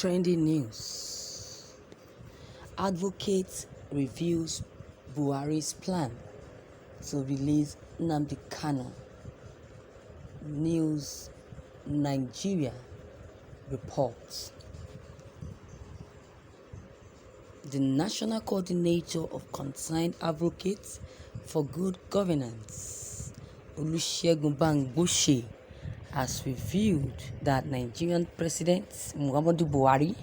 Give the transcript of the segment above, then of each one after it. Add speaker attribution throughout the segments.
Speaker 1: Trending news. Advocate reviews Buhari's plan to release Nnamdi Kanu. News Nigeria reports. The National Coordinator of Concerned Advocates for Good Governance, Olusegun Bamgbose, has revealed that Nigerian President Muhammadu Buhari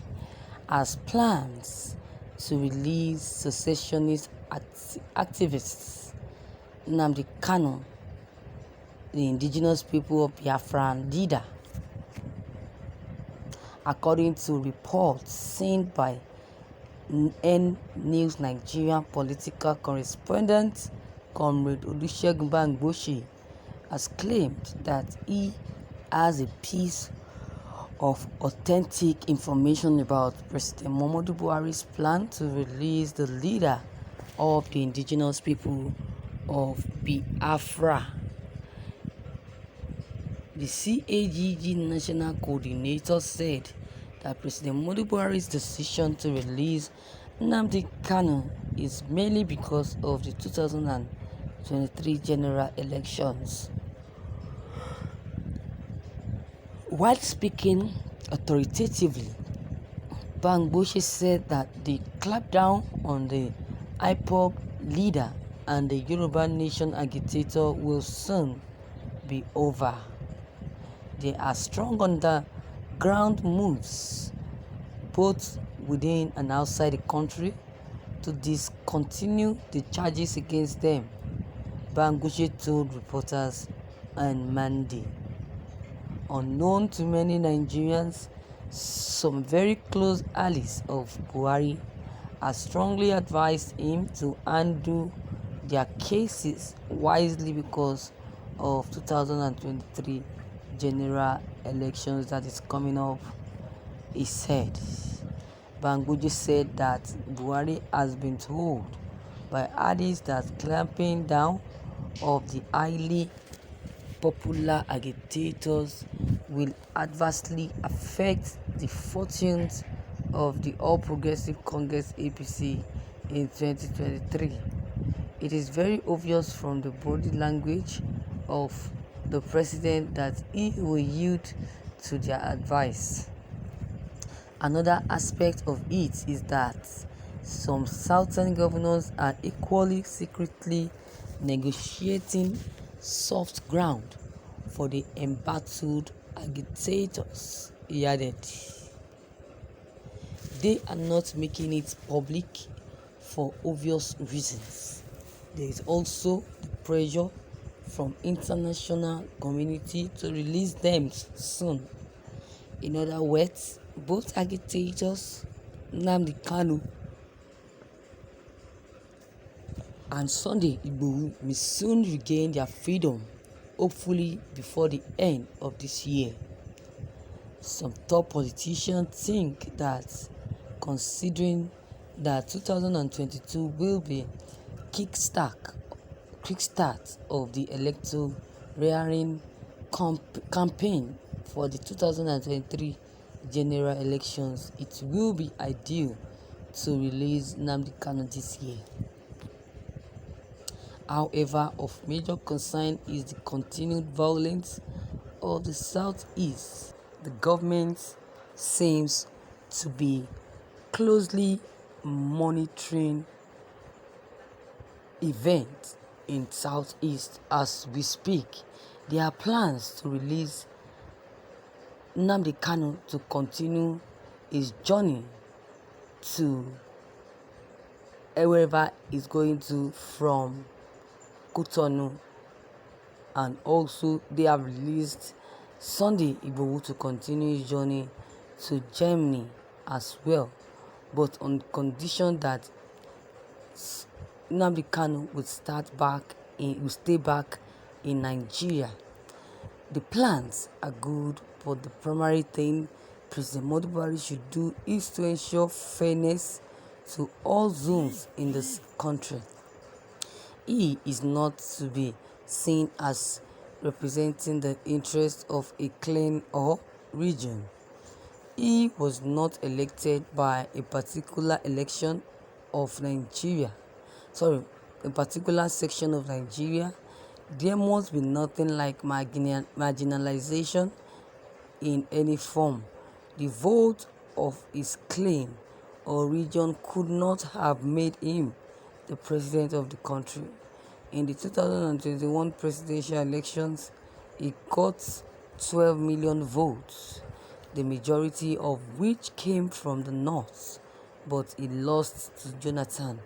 Speaker 1: has plans to release secessionist activists Nnamdi Kanu, the indigenous people of Biafran leader. According to reports seen by N News Nigeria political correspondent Comrade Olusegun Bamgbose has claimed that he has a piece of authentic information about President Muhammadu Buhari's plan to release the leader of the indigenous people of Biafra. The CAGG National Coordinator said that President Muhammadu Buhari's decision to release Nnamdi Kanu is mainly because of the 2023 general elections. While speaking authoritatively, Bamgbose said that the clampdown on the IPOB leader and the Yoruba Nation agitator will soon be over. There are strong underground moves, both within and outside the country, to discontinue the charges against them, Bamgbose told reporters on Monday. Unknown to many Nigerians, some very close allies of Buhari have strongly advised him to handle their cases wisely because of 2023 general elections that is coming up, he said. Bamgbose said that Buhari has been told by allies that clamping down of the highly popular agitators will adversely affect the fortunes of the All Progressive Congress APC in 2023. It is very obvious from the body language of the president that he will yield to their advice. Another aspect of it is that some southern governors are equally secretly negotiating soft ground for the embattled agitators, he added. They are not making it public for obvious reasons. There is also the pressure from international community to release them soon. In other words, both agitators, Nnamdi Kanu and Sunday Igboho, will soon regain their freedom, hopefully before the end of this year. Some top politicians think that, considering that 2022 will be kickstart of the electoral campaign for the 2023 general elections, it will be ideal to release Nnamdi Kanu this year. However, of major concern is the continued violence of the Southeast. The government seems to be closely monitoring events in Southeast as we speak. There are plans to release Nnamdi Kanu to continue his journey to wherever he's going to from Cotonou, and also they have released Sunday Igboho to continue his journey to Germany as well, but on condition that Nnamdi Kanu will stay back in Nigeria. The plans are good, but the primary thing President Muhammadu Buhari should do is to ensure fairness to all zones in this country. He is not to be seen as representing the interests of a clan or region. he was not elected by a particular election of Nigeria, a particular section of Nigeria, there must be nothing like marginalization in any form. The vote of his clan or region could not have made him the president of the country. In the 2021 presidential elections, he got 12 million votes, the majority of which came from the north, but he lost to Jonathan.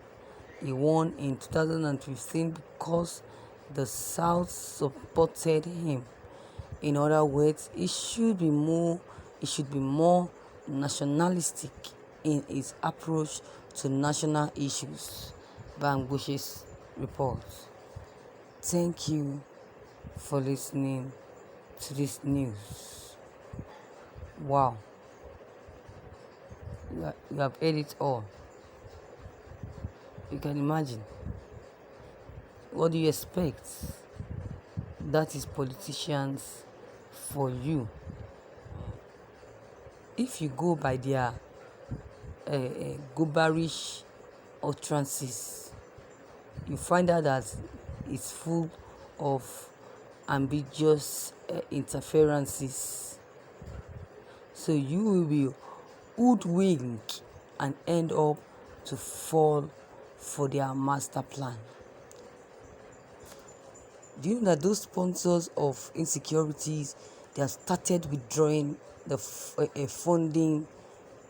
Speaker 1: He won in 2015 because the south supported him. In other words, it should be more nationalistic in its approach to national issues. Bangbush's report. Thank you for listening to this news. Wow. You have heard it all. You can imagine. What do you expect? That is politicians for you. If you go by their goberish utterances, you find out that it's full of ambiguous interferences. So you will be hoodwinked and end up to fall for their master plan. Do you know that those sponsors of insecurities, they have started withdrawing the funding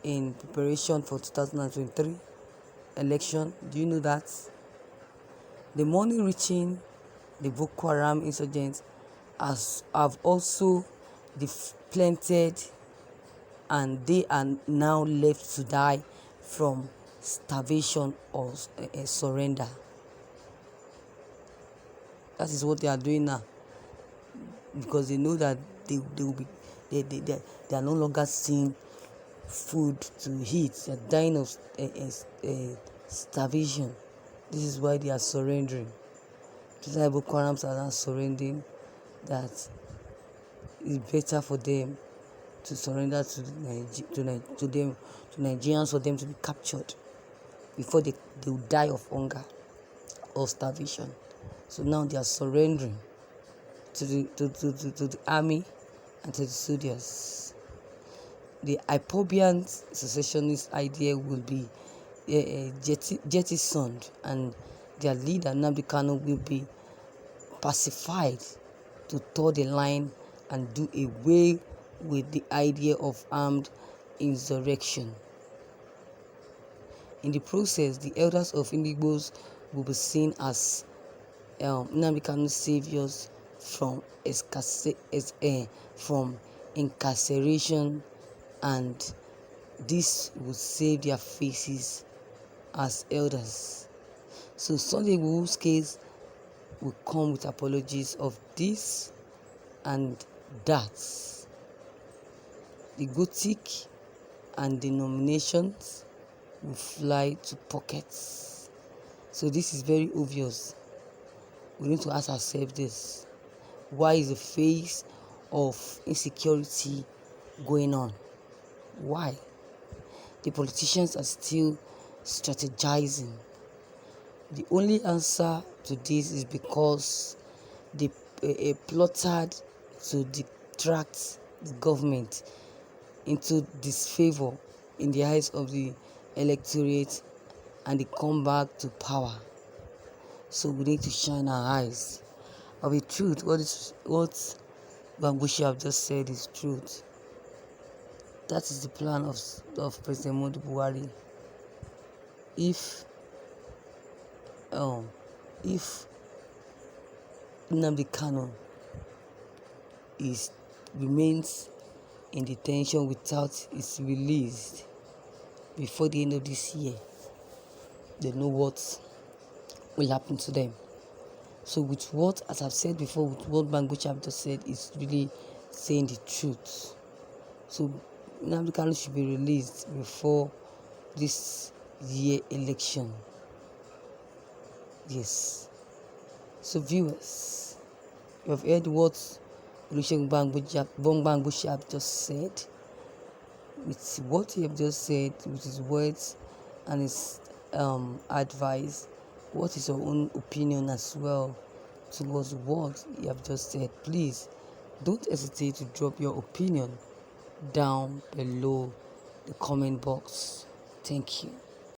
Speaker 1: in preparation for 2023 election? Do you know that? The money reaching the Boko Haram insurgents have also depleted, and they are now left to die from starvation or surrender. That is what they are doing now, because they know that they are no longer seeing food to eat. They are dying of starvation. This is why they are surrendering. Just like Boko Haram are now surrendering, that it's better for them to surrender to Nigerians, for them to be captured before they will die of hunger or starvation. So now they are surrendering to the army and to the soldiers. The Ipobian secessionist idea will be jettisoned, and their leader Nnamdi will be pacified to toe the line and do away with the idea of armed insurrection. In the process, the elders of Indigbos will be seen as Nnamdi saviors from incarceration, and this will save their faces as elders. So Sunday Igboho's case will come with apologies of this and that. The Gothic and denominations will fly to pockets. So this is very obvious. We need to ask ourselves this: why is the face of insecurity going on? Why? The politicians are still strategizing. The only answer to this is because they plotted to detract the government into disfavor in the eyes of the electorate, and they come back to power. So we need to shine our eyes. Of the truth, what Bangbushi have just said is truth. That is the plan of President Nnamdi Buhari. If Nnamdi Kanu remains in detention without his release before the end of this year, they know what will happen to them. So with what, as I've said before, with what Bangbushi have just said, is really saying the truth. So Nnamdi Kanu should be released before this year election. Yes. So viewers, you have heard what Olusegun Bangbushi have just said. with what he have just said, with his words and his advice, what is your own opinion as well towards what you have just said? Please don't hesitate to drop your opinion down below the comment box. Thank you.